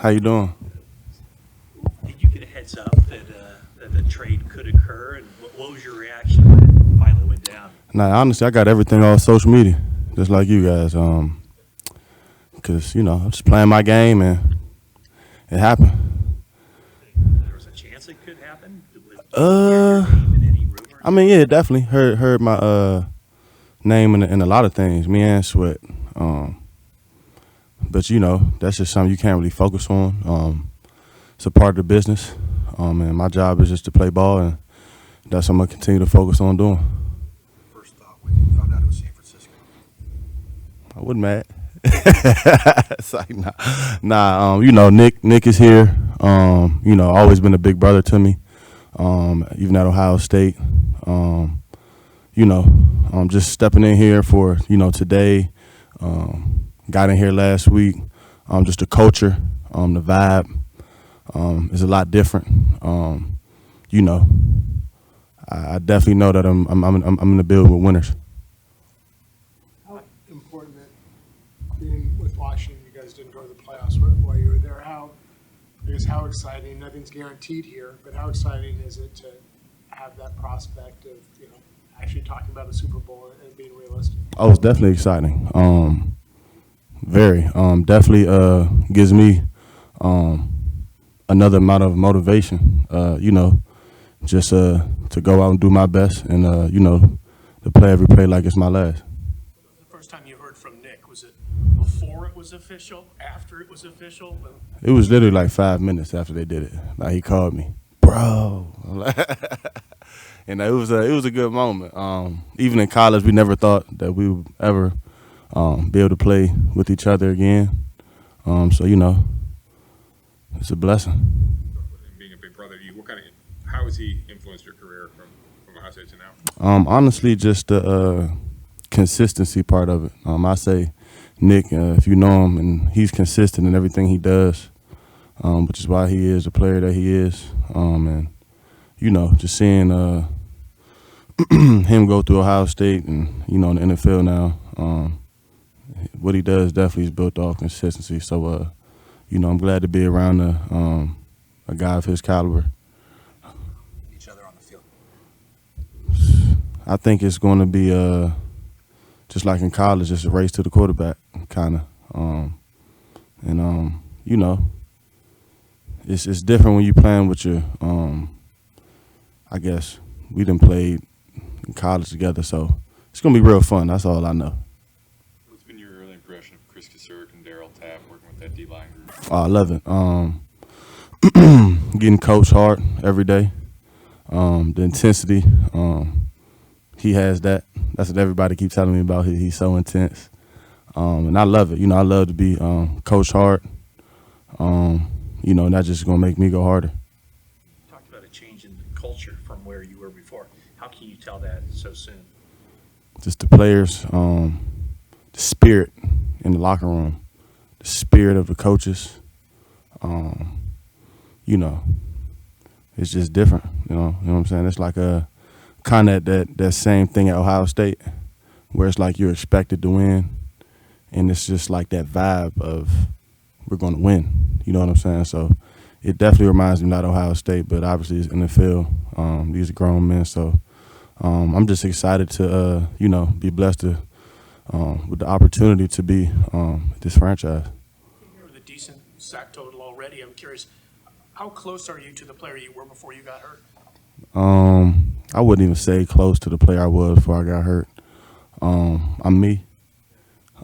How you doing? Did you get a heads up that the trade could occur, and what was your reaction when it finally went down? Nah, honestly, I got everything off social media, just like you guys. Cause I'm just playing my game and it happened. There was a chance it could happen. Did you hear your Uh, name in any rumors? I mean, yeah, definitely heard my name in a lot of things. Me and Sweat. But that's just something you can't really focus on. It's a part of the business. And my job is just to play ball, and that's what I'm gonna continue to focus on doing. First thought when you found out it was San Francisco? I wasn't mad. It's like nah. Nick is here. Always been a big brother to me. Even at Ohio State. Just stepping in here for today. Got in here last week. Just the culture, the vibe, is a lot different. I definitely know that I'm in the build with winners. How important that being with Washington, you guys didn't go to the playoffs while you were there? How exciting? Nothing's guaranteed here, but how exciting is it to have that prospect of actually talking about a Super Bowl and being realistic? Oh, it's definitely exciting. Very. Definitely gives me another amount of motivation. Just to go out and do my best, and to play every play like it's my last. The first time you heard from Nick, was it before it was official, after it was official? It was literally like 5 minutes after they did it. Like, he called me, bro. And it was a good moment. Even in college, we never thought that we would ever be able to play with each other again. So it's a blessing. Being a big brother to you, how has he influenced your career from Ohio State to now? Honestly, just the consistency part of it. I say Nick, if you know him, and he's consistent in everything he does, which is why he is the player that he is. And just seeing him go through Ohio State and in the NFL now, what he does definitely is built off consistency. So I'm glad to be around a guy of his caliber. Each other on the field. I think it's going to be just like in college, just a race to the quarterback, kind of. It's different when you playing with your. I guess we done played in college together, so it's gonna be real fun. That's all I know. What's been your early impression of Chris Kasurek and Daryl Tapp working with that D-line group? Oh, I love it. Getting coached hard every day. The intensity. He has that. That's what everybody keeps telling me about. He's so intense. And I love it. I love to be coached hard. And that's just going to make me go harder. You talked about a change in the culture from where you were before. How can you tell that so soon? Just the players, the spirit in the locker room, the spirit of the coaches. It's just different. You know what I'm saying? It's like a kind of that same thing at Ohio State, where it's like you're expected to win, and it's just like that vibe of we're going to win. You know what I'm saying? So it definitely reminds me not Ohio State, but obviously it's NFL. These are grown men, so I'm just excited to be blessed to with the opportunity to be this franchise. With a decent sack total already, I'm curious, how close are you to the player you were before you got hurt? I wouldn't even say close to the player I was before I got hurt. I'm me.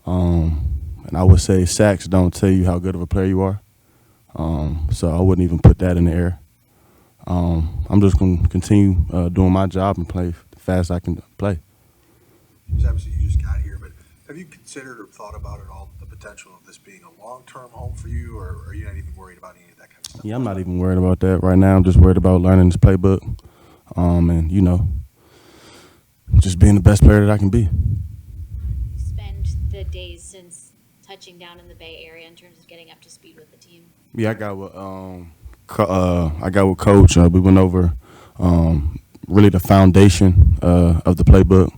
And I would say sacks don't tell you how good of a player you are. So I wouldn't even put that in the air. I'm just going to continue doing my job and play the fast I can play. Obviously, you just got here, but have you considered or thought about at all the potential of this being a long-term home for you, or are you not even worried about any of that kind of stuff? Yeah, I'm not even worried about that right now. I'm just worried about learning this playbook, and just being the best player that I can be. Spend the days since touching down in the Bay Area in terms of getting up to speed with the team? Yeah, I got with Coach. We went over really the foundation of the playbook.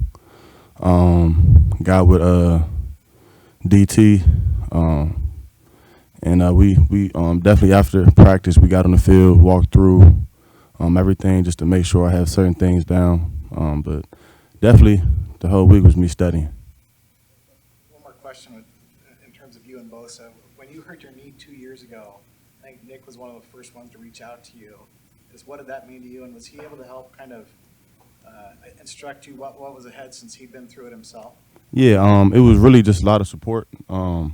Got with DT, And we definitely after practice we got on the field, walked through everything just to make sure I have certain things down. But definitely the whole week was me studying. One more question in terms of you and Bosa. When you hurt your knee 2 years ago, I think Nick was one of the first ones to reach out to you. What did that mean to you, and was he able to help kind of instruct you what was ahead since he'd been through it himself? Yeah, it was really just a lot of support. I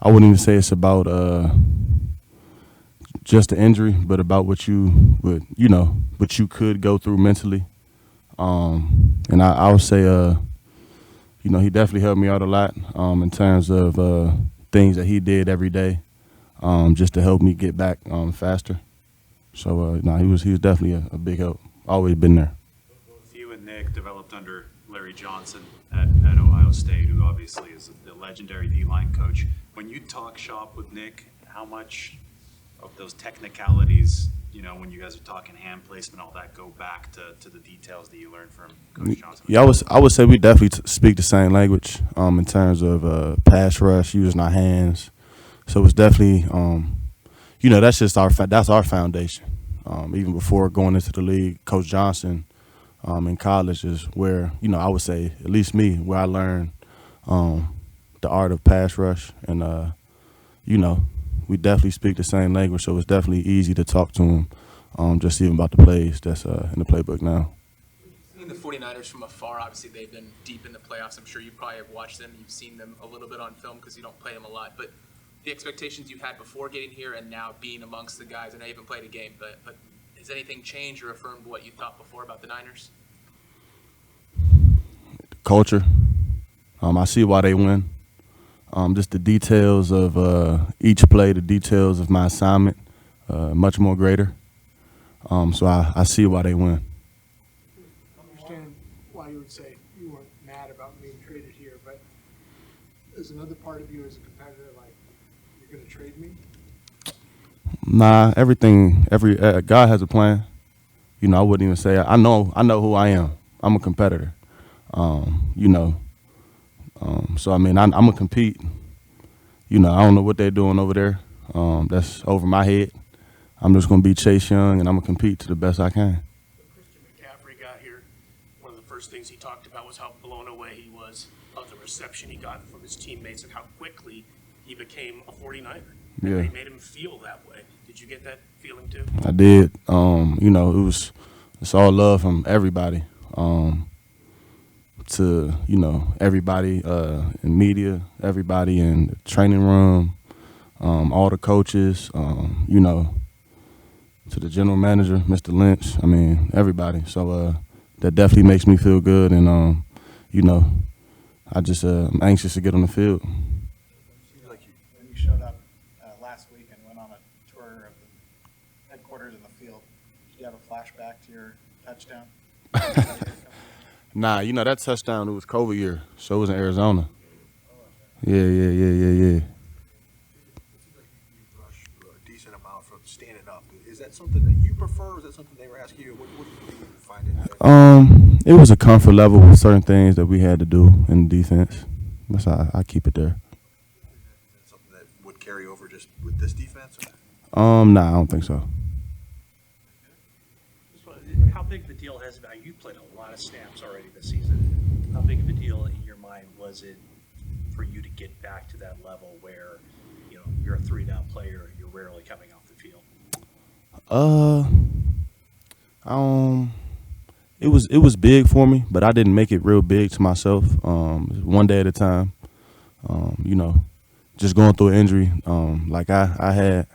wouldn't even say it's about just the injury, but about what you could go through mentally. And I would say, he definitely helped me out a lot in terms of things that he did every day, just to help me get back faster. So he was definitely a big help. Always been there. Both you and Nick developed under Larry Johnson at Ohio State, who obviously is the legendary D-line coach. When you talk shop with Nick, how much of those technicalities, when you guys are talking hand placement, all that, go back to the details that you learned from Coach Johnson? Yeah, I would say we definitely speak the same language in terms of pass rush, using our hands. So it's definitely, that's just that's our foundation. Even before going into the league, Coach Johnson in college is where, I would say, at least me, where I learned the art of pass rush. And, we definitely speak the same language, so it's definitely easy to talk to him, just even about the plays that's in the playbook now. Seeing the 49ers from afar, obviously they've been deep in the playoffs. I'm sure you probably have watched them. You've seen them a little bit on film because you don't play them a lot. But the expectations you had before getting here and now being amongst the guys, I know you haven't played a game, but has anything changed or affirmed what you thought before about the Niners? Culture. I see why they win. Just the details of each play, the details of my assignment, much more greater. So I see why they win. I understand why you would say you weren't mad about being traded here, but there's another part of you as a competitor, like, you're going to trade me? Nah, every God has a plan. I wouldn't even say I know who I am. I'm a competitor. So I mean, I'm gonna compete. I don't know what they're doing over there. That's over my head. I'm just gonna be Chase Young, and I'm gonna compete to the best I can. When Christian McCaffrey got here, one of the first things he talked about was how blown away he was of the reception he got from his teammates and how quickly he became a 49er. And Yeah. they made him feel that way. Did you get that feeling too? I did. It's all love from everybody. To everybody in media, everybody in the training room, all the coaches, to the general manager, Mr. Lynch. I mean, everybody. So that definitely makes me feel good, and I'm anxious to get on the field. Seems like when you showed up last week and went on a tour of the headquarters in the field, did you have a flashback to your touchdown? Nah, that touchdown, it was COVID year, so it was in Arizona. Yeah. It seems like you rush a decent amount from standing up. Is that something that you prefer, or is that something they were asking you? What do you find it? It was a comfort level with certain things that we had to do in defense. That's how I keep it there. Is that something that would carry over just with this defense? Nah, I don't think so. How big of a deal has it been? You played a lot of snaps already this season. How big of a deal in your mind was it for you to get back to that level where, you're a 3-down player, you're rarely coming off the field? It was big for me, but I didn't make it real big to myself. One day at a time. Just going through an injury like I had.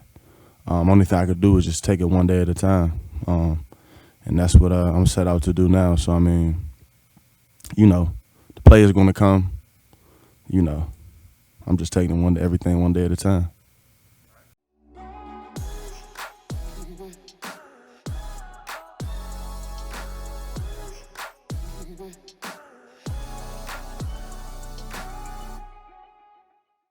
Only thing I could do is just take it one day at a time. And that's what I'm set out to do now. So, I mean, the play is going to come. I'm just taking everything one day at a time.